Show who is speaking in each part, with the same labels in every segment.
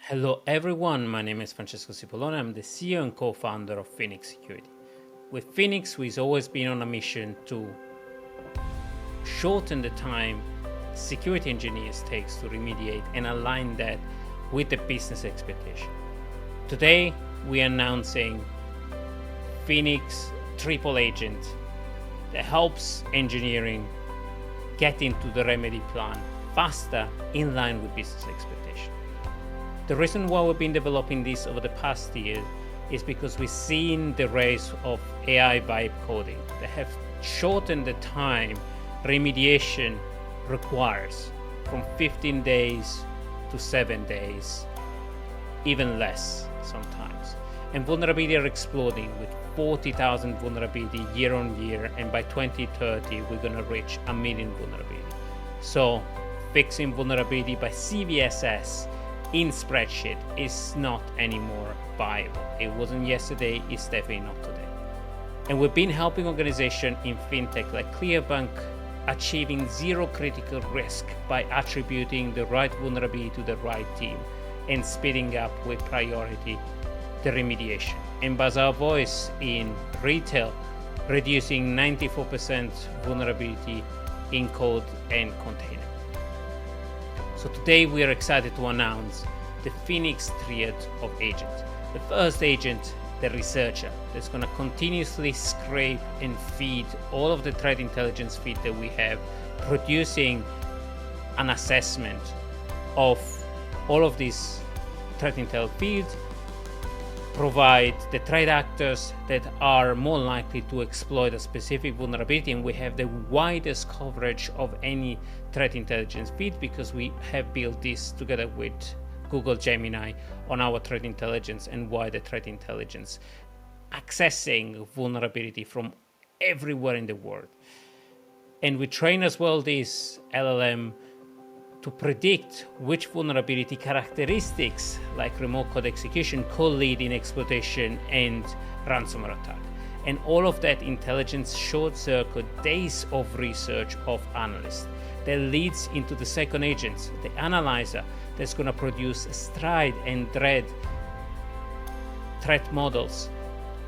Speaker 1: Hello everyone, my name is Francesco Cipollone. I'm the CEO and co-founder of Phoenix Security. With Phoenix, we've always been on a mission to shorten the time security engineers takes to remediate and align that with the business expectation. Today, we are announcing Phoenix Triple Agent that helps engineering get into the remedy plan faster in line with business expectation. The reason why we've been developing this over the past year is because we've seen the rise of AI vibe coding that have shortened the time remediation requires from 15 days to 7 days, even less sometimes. And vulnerability are exploding with 40,000 vulnerability year on year, and by 2030 we're going to reach 1 million vulnerability. So fixing vulnerability by CVEs in spreadsheet is not anymore viable. It wasn't yesterday, it's definitely not today. And we've been helping organizations in fintech like ClearBank achieving zero critical risk by attributing the right vulnerability to the right team and speeding up with priority the remediation. And Bazaarvoice in retail, reducing 94% vulnerability in code and container. So today we are excited to announce the Phoenix Triad of agents. The first agent, the researcher, that's going to continuously scrape and feed all of the threat intelligence feed that we have, producing an assessment of all of these threat intel feeds, provide the threat actors that are more likely to exploit a specific vulnerability, and we have the widest coverage of any threat intelligence feed because we have built this together with Google Gemini on our threat intelligence and wider threat intelligence, accessing vulnerability from everywhere in the world. And we train as well this LLM to predict which vulnerability characteristics like remote code execution could lead in exploitation and ransomware attack. And all of that intelligence short circuit days of research of analysts that leads into the second agent, the analyzer, that's going to produce Stride and Dread threat models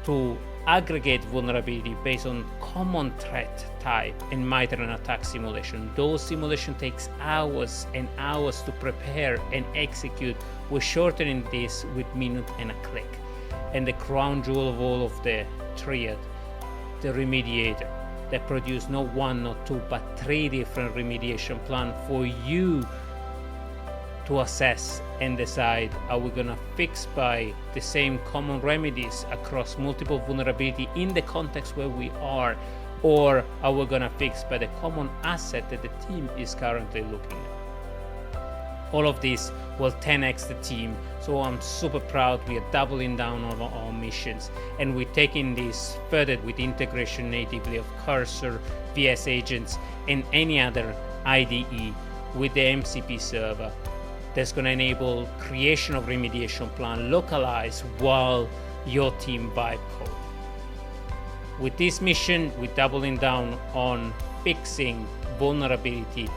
Speaker 1: to aggregate vulnerability based on common threat type and MITRE and attack simulation. Those simulation takes hours and hours to prepare and execute. We're shortening this with minute and a click. And the crown jewel of all of the Triad, the Remediator, that produce not one, not two, but 3 different remediation plans for you to assess and decide, are we going to fix by the same common remedies across multiple vulnerability in the context where we are, or are we going to fix by the common asset that the team is currently looking at? All of this will 10x the team, so I'm super proud. We are doubling down on our missions, and we're taking this further with integration natively of Cursor, VS agents, and any other IDE with the MCP server that's going to enable creation of remediation plan localized while your team vibe code. With this mission, we're doubling down on fixing vulnerability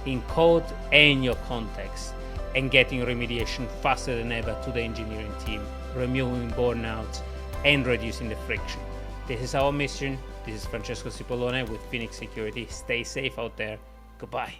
Speaker 1: in code and your context and getting remediation faster than ever to the engineering team, removing burnout and reducing the friction. This is our mission. This is Francesco Cipollone with Phoenix Security. Stay safe out there. Goodbye.